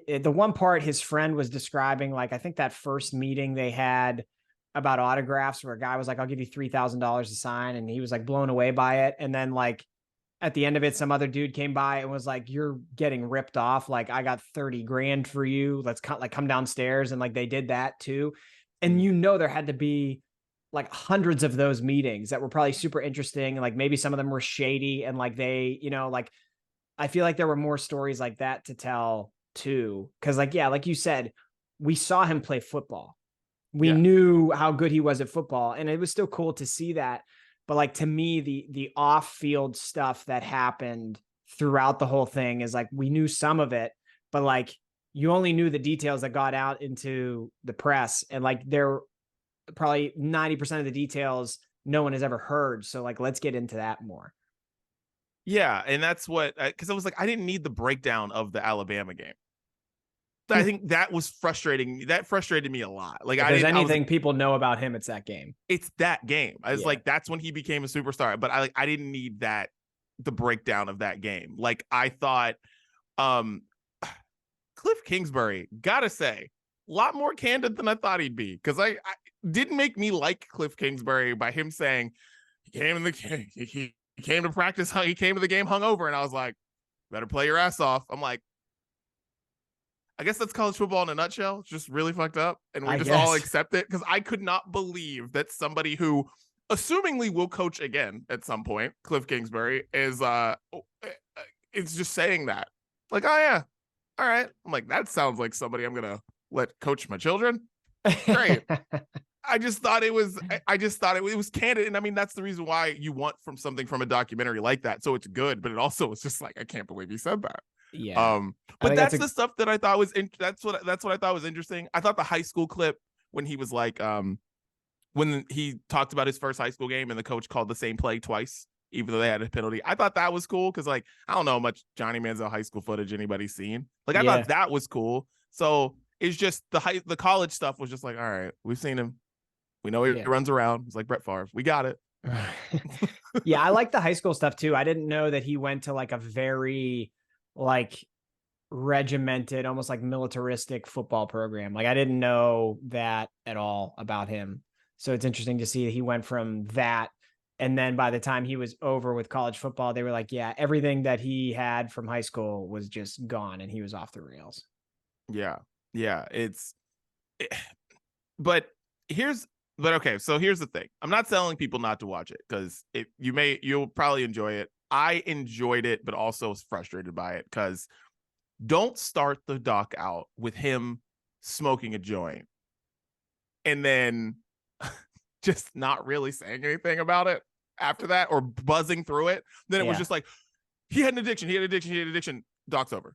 the one part his friend was describing, like, I think that first meeting they had about autographs where a guy was like, I'll give you $3,000 to sign. And he was like blown away by it. And then like at the end of it, some other dude came by and was like, you're getting ripped off. Like I got 30 grand for you. Let's come downstairs. And like, they did that too. And there had to be like hundreds of those meetings that were probably super interesting. And like, maybe some of them were shady and like they, like, I feel like there were more stories like that to tell too. Cause like, yeah, like you said, we saw him play football. We knew how good he was at football and it was still cool to see that. But like, to me, the off field stuff that happened throughout the whole thing is like, we knew some of it, but like, you only knew the details that got out into the press. And like, there probably 90% of the details no one has ever heard. So like, let's get into that more. Yeah. And that's what, cause I was like, I didn't need the breakdown of the Alabama game. I think that was frustrating. That frustrated me a lot. Like If I there's didn't. anything people know about him, it's that game. It's that game. I was Yeah. like, that's when he became a superstar. But I didn't need that, the breakdown of that game. Like I thought, um, Cliff Kingsbury, gotta say, a lot more candid than I thought he'd be. Because I didn't make me like Cliff Kingsbury by him saying he came in the he came to practice, he came to the game hungover, and I was like, better play your ass off. I'm like, I guess that's college football in a nutshell. It's just really fucked up. And we I just all guess. accept it. Because I could not believe that somebody who assumingly will coach again at some point, Cliff Kingsbury, is just saying that. Like, oh yeah. All right. I'm like, that sounds like somebody I'm gonna let coach my children. Great. I just thought it was it was candid. And I mean, that's the reason why you want from something from a documentary like that. So it's good, but it also was just like, I can't believe he said that. Yeah. But that's the stuff that I thought was that's what I thought was interesting. I thought the high school clip when he was like when he talked about his first high school game and the coach called the same play twice, even though they had a penalty. I thought that was cool because, like, I don't know how much Johnny Manziel high school footage anybody's seen. Like, I thought that was cool. So it's just the college stuff was just like, all right, we've seen him. We know he runs around. He's like Brett Favre. We got it. Yeah, I like the high school stuff too. I didn't know that he went to like a very like regimented, almost like militaristic football program. Like I didn't know that at all about him. So it's interesting to see that he went from that. And then by the time he was over with college football, they were like, yeah, everything that he had from high school was just gone and he was off the rails. Yeah. Yeah. But okay. So here's the thing. I'm not telling people not to watch it because you'll probably enjoy it. I enjoyed it, but also was frustrated by it because don't start the doc out with him smoking a joint and then just not really saying anything about it after that or buzzing through it. Then it was just like, he had an addiction. Doc's over.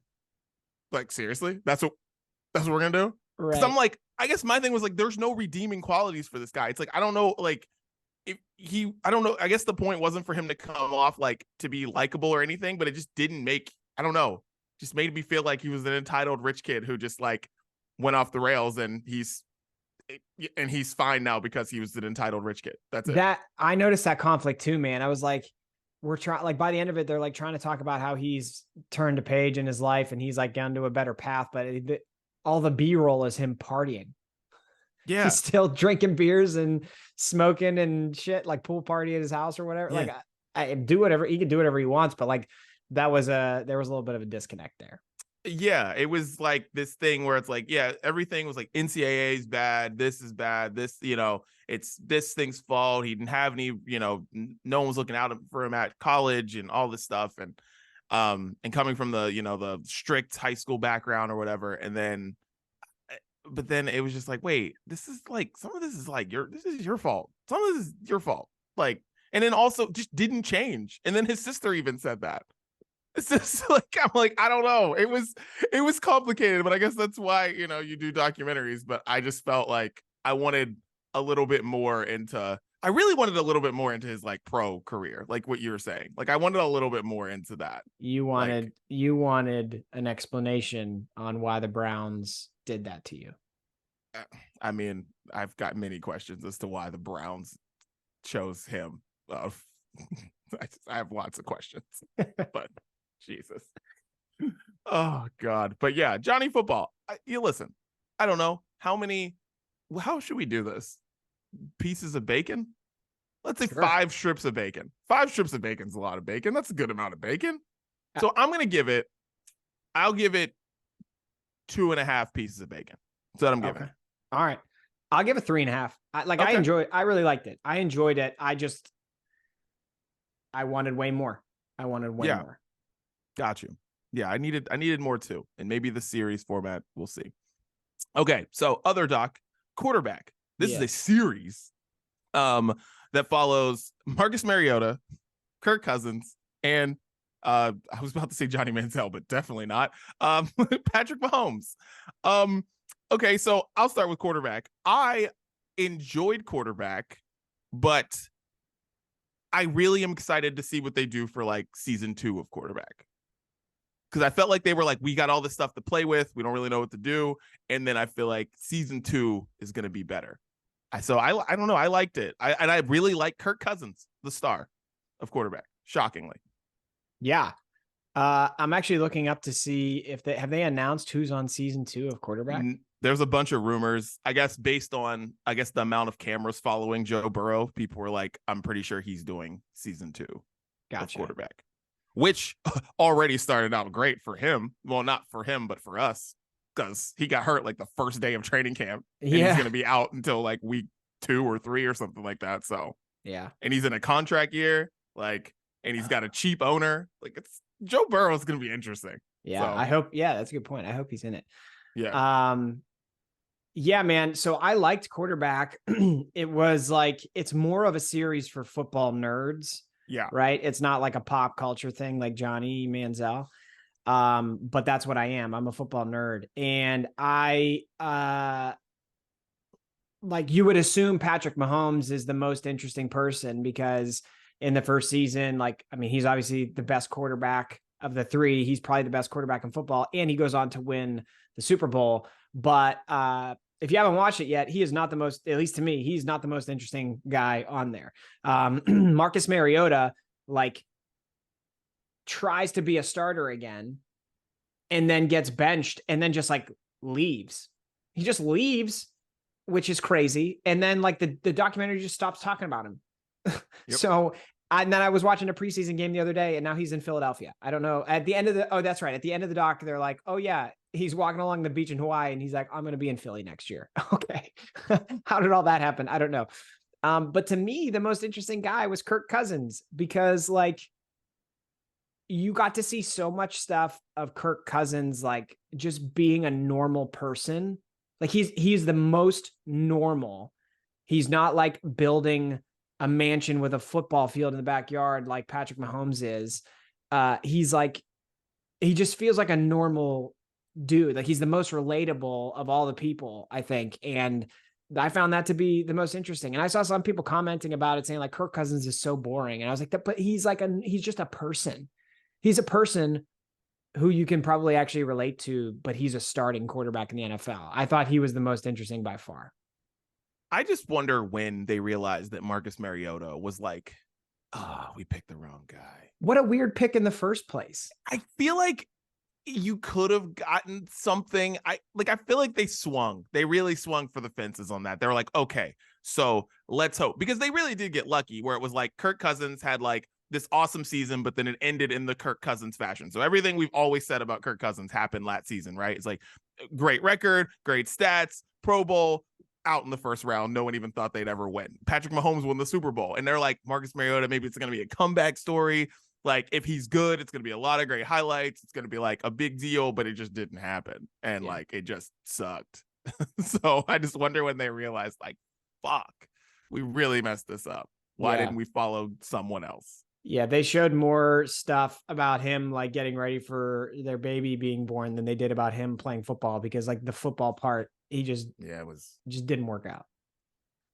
Like, seriously? That's what we're going to do? Because I'm like, I guess my thing was like, there's no redeeming qualities for this guy. It's like, I don't know, like, I don't know. I guess the point wasn't for him to come off like to be likable or anything, but it just didn't make, I don't know, just made me feel like he was an entitled rich kid who just like went off the rails and he's fine now because he was an entitled rich kid. That's it. That I noticed that conflict too, man. I was like, we're trying, like by the end of it, they're like trying to talk about how he's turned a page in his life and he's like gone to a better path, but all the B-roll is him partying. Yeah. He's still drinking beers and smoking and shit, like pool party at his house or whatever. Yeah. Like I do whatever, he can do whatever he wants, but like there was a little bit of a disconnect there. Yeah, it was like this thing where it's like, yeah, everything was like NCAA is bad. This is bad. This, it's this thing's fault. He didn't have any, no one was looking out for him at college and all this stuff. And coming from the, the strict high school background or whatever. And then, but then it was just like, wait, this is like, some of this is like this is your fault. Some of this is your fault. Like, and then also just didn't change. And then his sister even said that. It's just like, I'm like, I don't know. It was complicated, but I guess that's why, you do documentaries. But I just felt like I really wanted a little bit more into his like pro career, like what you were saying. Like I wanted a little bit more into that. You wanted an explanation on why the Browns did that to you. I mean, I've got many questions as to why the Browns chose him. I have lots of questions, but Jesus. Oh God. But yeah, Johnny Football. Listen, I don't know how should we do this? Pieces of bacon? Let's say 5 strips of bacon. 5 strips of bacon is a lot of bacon. That's a good amount of bacon. So I'll give it 2.5 pieces of bacon. That's what I'm giving. Okay. All right. I'll give it 3.5. I really liked it. I enjoyed it. I wanted way more. More. Got you. Yeah, I needed more too. And maybe the series format, we'll see. Okay, so other doc, quarterback. This is a series that follows Marcus Mariota, Kirk Cousins, and I was about to say Johnny Manziel, but definitely not. Patrick Mahomes. Okay, so I'll start with quarterback. I enjoyed quarterback, but I really am excited to see what they do for like season 2 of quarterback. because I felt like they were like, we got all this stuff to play with. We don't really know what to do. And then I feel like season 2 is going to be better. So I don't know. I liked it. I really like Kirk Cousins, the star of quarterback, shockingly. Yeah. I'm actually looking up to see if they have announced who's on season 2 of quarterback. There's a bunch of rumors, I guess, based on, the amount of cameras following Joe Burrow. People were like, I'm pretty sure he's doing season 2 of quarterback, which already started out great for him. Well, not for him, but for us, because he got hurt like the first day of training camp. And he's going to be out until like week 2 or 3 or something like that. So, yeah. And he's in a contract year, like, and he's got a cheap owner. Like, it's Joe Burrow is going to be interesting. Yeah. So, I hope. Yeah, that's a good point. I hope he's in it. Yeah. Yeah, man. So I liked quarterback. It was like, it's more of a series for football nerds. Yeah. Right. It's not like a pop culture thing like Johnny Manziel. But that's what I am. I'm a football nerd. And like you would assume Patrick Mahomes is the most interesting person because in the first season, like, I mean, he's obviously the best quarterback of the 3. He's probably the best quarterback in football, and he goes on to win the Super Bowl. But if you haven't watched it yet, he is not the most, at least to me, he's not the most interesting guy on there. Marcus Mariota, like, tries to be a starter again and then gets benched and then just like leaves. He just leaves, which is crazy. And then like the documentary just stops talking about him. Yep. So and then I was watching a preseason game the other day and now he's in Philadelphia. I don't know. At the end of that's right. At the end of the doc, they're like, oh yeah, he's walking along the beach in Hawaii and he's like, I'm going to be in Philly next year. Okay. How did all that happen? I don't know. But to me, the most interesting guy was Kirk Cousins because like, you got to see so much stuff of Kirk Cousins, like just being a normal person. Like he's the most normal. He's not like building a mansion with a football field in the backyard like Patrick Mahomes is. He's like, he just feels like a normal dude. Like he's the most relatable of all the people, I think. And I found that to be the most interesting. And I saw some people commenting about it saying like Kirk Cousins is so boring. And I was like, but he's like he's just a person. He's a person who you can probably actually relate to, but he's a starting quarterback in the NFL. I thought he was the most interesting by far. I just wonder when they realized that Marcus Mariota was like, we picked the wrong guy. What a weird pick in the first place. I feel like you could have gotten something. I feel like they really swung for the fences on that. They were like, okay, so let's hope, because they really did get lucky where it was like Kirk Cousins had like this awesome season, but then it ended in the Kirk Cousins fashion. So everything we've always said about Kirk Cousins happened last season, right? It's like great record, great stats, Pro Bowl, out in the first round. No one even thought they'd ever win. Patrick Mahomes won the Super Bowl. And they're like, Marcus Mariota, maybe it's going to be a comeback story. Like if he's good, it's going to be a lot of great highlights. It's going to be like a big deal, but it just didn't happen. And like, it just sucked. So I just wonder when they realized like, fuck, we really messed this up. Why didn't we follow someone else? Yeah, they showed more stuff about him like getting ready for their baby being born than they did about him playing football, because like the football part, he just just didn't work out.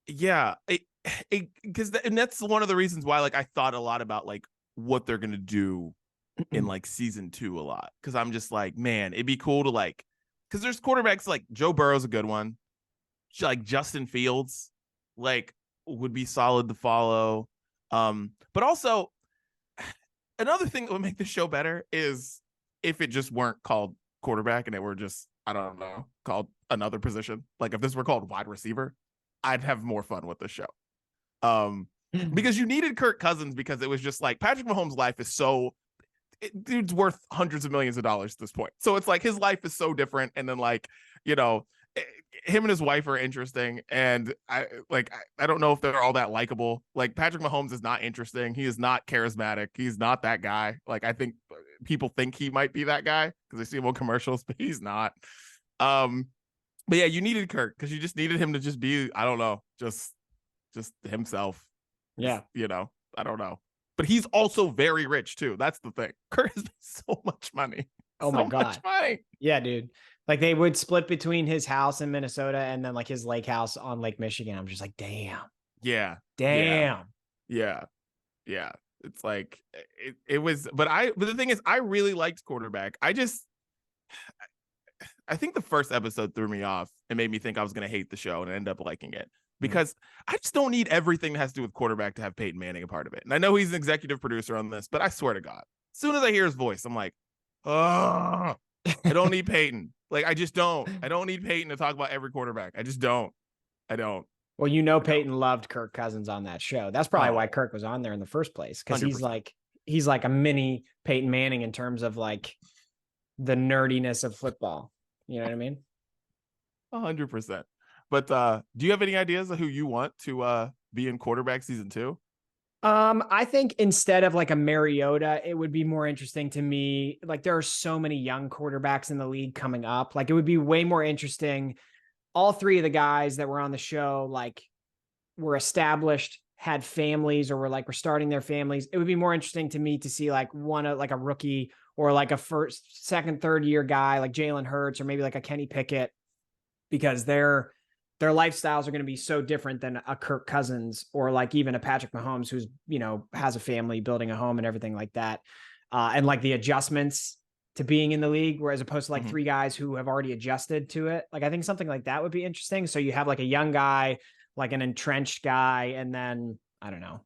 Yeah, because and that's one of the reasons why like I thought a lot about like what they're gonna do in like season 2 a lot, because I'm just like, man, it'd be cool to like, because there's quarterbacks like Joe Burrow's a good one, like Justin Fields like would be solid to follow, but also another thing that would make the show better is if it just weren't called quarterback and it were just, I don't know, called another position. Like if this were called wide receiver, I'd have more fun with the show. Because you needed Kirk Cousins, because it was just like Patrick Mahomes' life is so, dude's worth hundreds of millions of dollars at this point. So it's like his life is so different. And then like, you know, him and his wife are interesting, and I don't know if they're all that likable. Like Patrick Mahomes is not interesting. He is not charismatic. He's not that guy. Like I think people think he might be that guy because they see him on commercials, but he's not. But yeah, you needed Kirk because you just needed him to just be, I don't know, just himself. Yeah, you know, I don't know. But he's also very rich too. That's the thing. Kirk has so much money. Oh my God. Much money. Yeah, dude. Like they would split between his house in Minnesota and then like his lake house on Lake Michigan. I'm just like, damn. Yeah. Damn. Yeah. Yeah. It's like it was, but the thing is, I really liked quarterback. I think the first episode threw me off and made me think I was going to hate the show, and I ended up liking it because I just don't need everything that has to do with quarterback to have Peyton Manning a part of it. And I know he's an executive producer on this, but I swear to God, as soon as I hear his voice, I'm like, oh, I don't need Peyton. Like, I just don't. I don't need Peyton to talk about every quarterback. I just don't. I don't. Well, you know, Peyton loved Kirk Cousins on that show. That's probably why Kirk was on there in the first place, because 100%. he's like a mini Peyton Manning in terms of like the nerdiness of football. You know what I mean? 100%. But do you have any ideas of who you want to be in quarterback season 2? I think instead of like a Mariota, it would be more interesting to me. Like, there are so many young quarterbacks in the league coming up. Like, it would be way more interesting. All three of the guys that were on the show, like, were established, had families, or were starting their families. It would be more interesting to me to see like like a rookie or like a first, second, third year guy like Jalen Hurts, or maybe like a Kenny Pickett, because their lifestyles are going to be so different than a Kirk Cousins or like even a Patrick Mahomes, who's, you know, has a family, building a home and everything like that. And like the adjustments to being in the league, whereas opposed to like three guys who have already adjusted to it. Like, I think something like that would be interesting. So you have like a young guy, like an entrenched guy, and then, I don't know,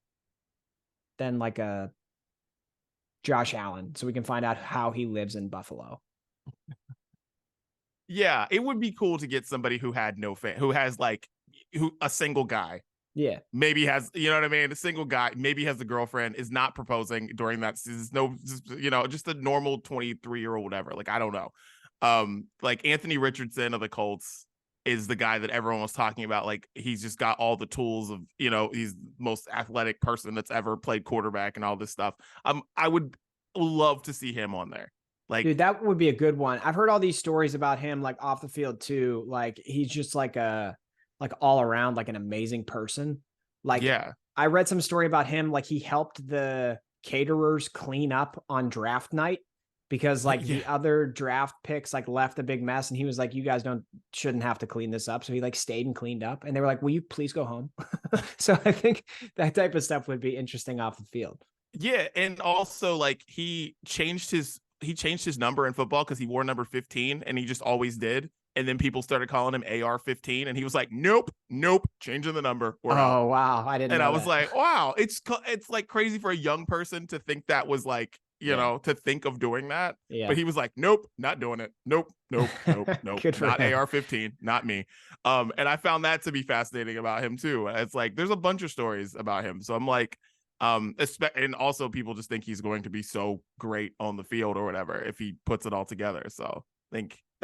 then like a Josh Allen, so we can find out how he lives in Buffalo. Yeah, it would be cool to get somebody who had no fan, who has like a single guy. Yeah. Maybe has, you know what I mean? A single guy, maybe has a girlfriend, is not proposing during that season. No, you know, just a normal 23-year-old, whatever. Like, I don't know. Like Anthony Richardson of the Colts is the guy that everyone was talking about. Like, he's just got all the tools of, you know, he's the most athletic person that's ever played quarterback and all this stuff. I would love to see him on there. Like, dude, that would be a good one. I've heard all these stories about him, like off the field too. Like, he's just like all around, like an amazing person. Like, yeah, I read some story about him. Like, he helped the caterers clean up on draft night because like the other draft picks like left a big mess. And he was like, you guys shouldn't have to clean this up. So he like stayed and cleaned up, and they were like, will you please go home? So I think that type of stuff would be interesting off the field. Yeah. And also, like, he changed his number in football because he wore number 15, and he just always did. And then people started calling him AR-15, and he was like, nope, changing the number. Out. Wow. I didn't know. And I was like, wow, it's like crazy for a young person to think that was like, you know, to think of doing that. Yeah. But he was like, nope, not doing it. Nope. Not AR-15, not me. And I found that to be fascinating about him too. It's like, there's a bunch of stories about him. So I'm like, and also people just think he's going to be so great on the field or whatever if he puts it all together. So I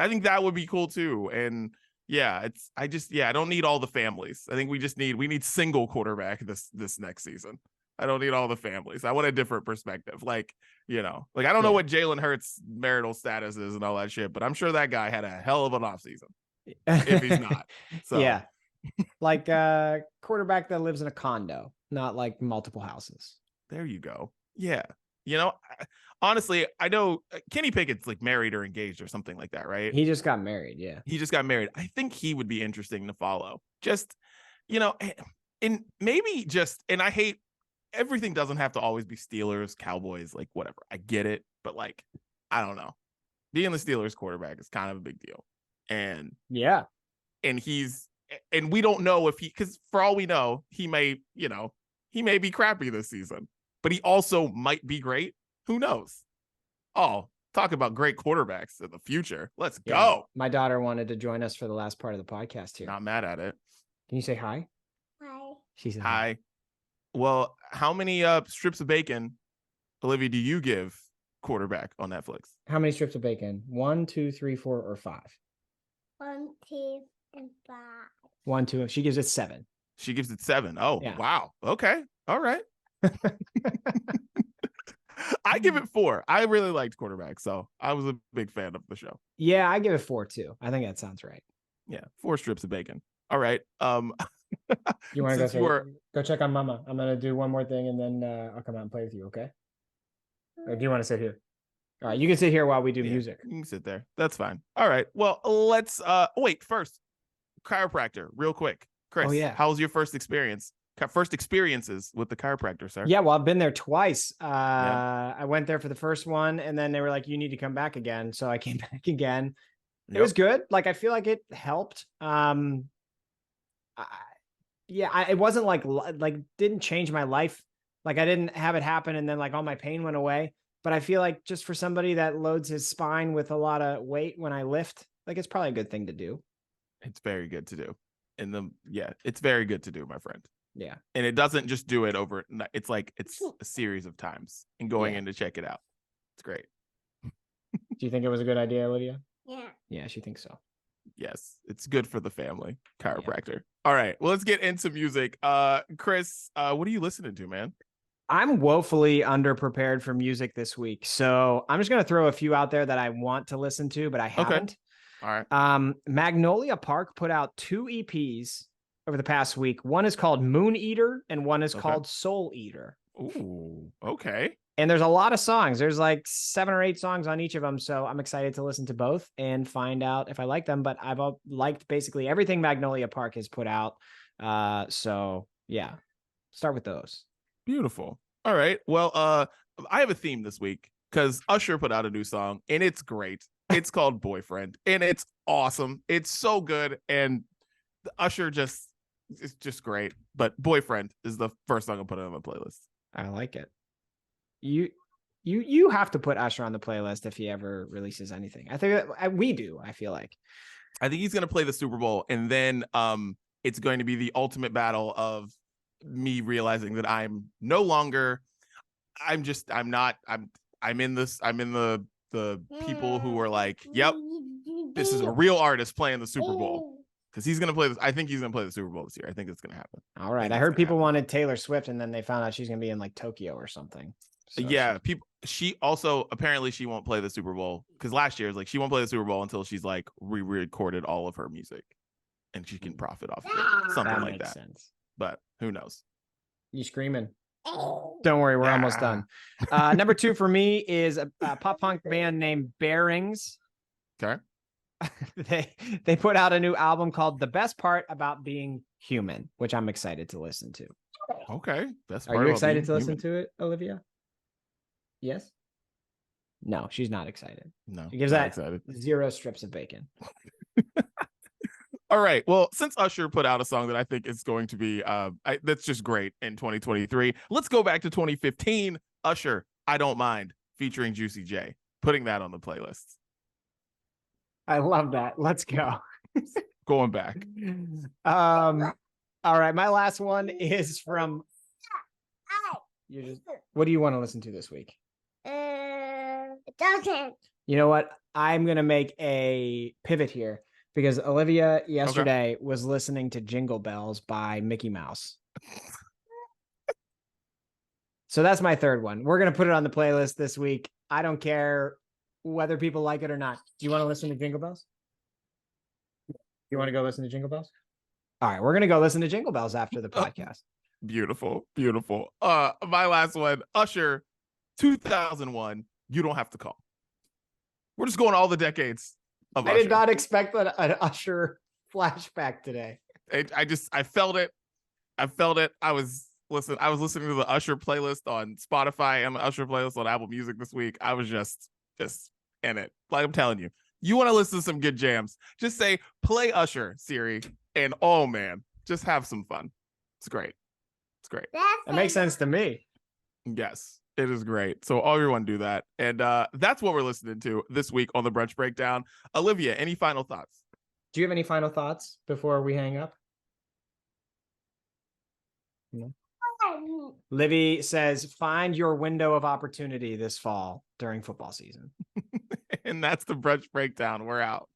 think that would be cool too. And yeah, I don't need all the families. I think we need single quarterback this next season. I don't need all the families. I want a different perspective. Like, you know, like, I don't know what Jalen Hurts' marital status is and all that shit, but I'm sure that guy had a hell of an offseason if he's not. So yeah, like a quarterback that lives in a condo, not like multiple houses. There you go. Yeah. You know, honestly, I know Kenny Pickett's like married or engaged or something like that, right? He just got married. Yeah. He just got married. I think he would be interesting to follow. Just, you know, and maybe just, and I hate, everything doesn't have to always be Steelers, Cowboys, like whatever. I get it. But like, I don't know. Being the Steelers quarterback is kind of a big deal. And yeah. And we don't know if because for all we know, he may be crappy this season, but he also might be great. Who knows? Oh, talk about great quarterbacks in the future. Let's go. My daughter wanted to join us for the last part of the podcast here. Not mad at it. Can you say hi? Hi. She said hi. Well, how many strips of bacon, Olivia, do you give quarterback on Netflix? How many strips of bacon? 1, 2, 3, 4, or 5? 1, 2, and 5. 1, 2. She gives it 7. She gives it 7. Oh, yeah. Wow. Okay. All right. I give it 4. I really liked quarterback, so I was a big fan of the show. Yeah, I give it 4 too. I think that sounds right. Yeah, 4 strips of bacon. All right. You want to go check on Mama? I'm gonna do one more thing, and then I'll come out and play with you. Okay? Or do you want to sit here? All right, you can sit here while we do music. You can sit there. That's fine. All right. Well, let's wait first. Chiropractor, real quick. Chris, how was your first experience? first experiences with the chiropractor, sir? Yeah, well, I've been there twice. I went there for the first one, and then they were like, "You need to come back again." So I came back again. It was good. Like, I feel like it helped. It wasn't like didn't change my life. Like, I didn't have it happen and then like all my pain went away. But I feel like just for somebody that loads his spine with a lot of weight when I lift, like, it's probably a good thing to do. It's very good to do. It's very good to do, my friend. Yeah. And it doesn't just do it over. It's like it's a series of times and going in to check it out. It's great. Do you think it was a good idea, Olivia? Yeah. Yeah, she thinks so. Yes, it's good for the family. Chiropractor. Yeah. All right, well, let's get into music. Chris, what are you listening to, man? I'm woefully underprepared for music this week, so I'm just gonna throw a few out there that I want to listen to, but I haven't. Okay. All right. Magnolia Park put out 2 EPs over the past week. One is called Moon Eater, and one is called Soul Eater. Ooh, okay. And there's a lot of songs. There's like 7 or 8 songs on each of them. So I'm excited to listen to both and find out if I like them. But I've liked basically everything Magnolia Park has put out. So yeah, start with those. Beautiful. All right. Well, I have a theme this week because Usher put out a new song and it's great. It's called Boyfriend and it's awesome. It's so good. And Usher it's just great. But Boyfriend is the first song I'll put on my playlist. I like it. You have to put Usher on the playlist if he ever releases anything. I think we do. I feel like I think he's going to play the Super Bowl, and then it's going to be the ultimate battle of me realizing that I'm no longer. I'm in the people who are like, yep, this is a real artist playing the Super Bowl. Because he's going to play this. I think he's going to play the Super Bowl this year. I think it's going to happen. All right. I heard people wanted Taylor Swift, and then they found out she's going to be in like Tokyo or something. So yeah. She also, apparently she won't play the Super Bowl. Because last year, she won't play the Super Bowl until she's like re-recorded all of her music. And she can profit off of it. Something like that. Sense. But who knows? You screaming. Don't worry. We're almost done. Number 2 for me is a pop punk band named Bearings. Okay. They put out a new album called The Best Part About Being Human, which I'm excited to listen to. Okay. Are you excited to listen to it, Olivia? Yes? No, she's not excited. No. She gives that excited. 0 strips of bacon. All right. Well, since Usher put out a song that I think is going to be that's just great in 2023, let's go back to 2015. Usher, I Don't Mind, featuring Juicy J. Putting that on the playlist. I love that. Let's go. Going back. All right. My last one is from. What do you want to listen to this week? It doesn't. You know what? I'm going to make a pivot here because Olivia yesterday was listening to Jingle Bells by Mickey Mouse. So that's my third one. We're going to put it on the playlist this week. I don't care whether people like it or not. Do you want to listen to Jingle Bells? You want to go listen to Jingle Bells? All right, we're going to go listen to Jingle Bells after the podcast. Beautiful. My last one, Usher, 2001, You Don't Have to Call. We're just going all the decades of Usher. I did not expect an Usher flashback today. I felt it. I was listening to the Usher playlist on Spotify and the Usher playlist on Apple Music this week. I was just in it. Like I'm telling you, you want to listen to some good jams, just say play Usher, Siri, and oh man, just have some fun. It's great. That makes sense to me. Yes, it is great. So everyone do that. And that's what we're listening to this week on the Brunch Breakdown. Olivia, any final thoughts? Do you have any final thoughts before we hang up? No. Livy says, find your window of opportunity this fall during football season. And that's the Brunch Breakdown. We're out.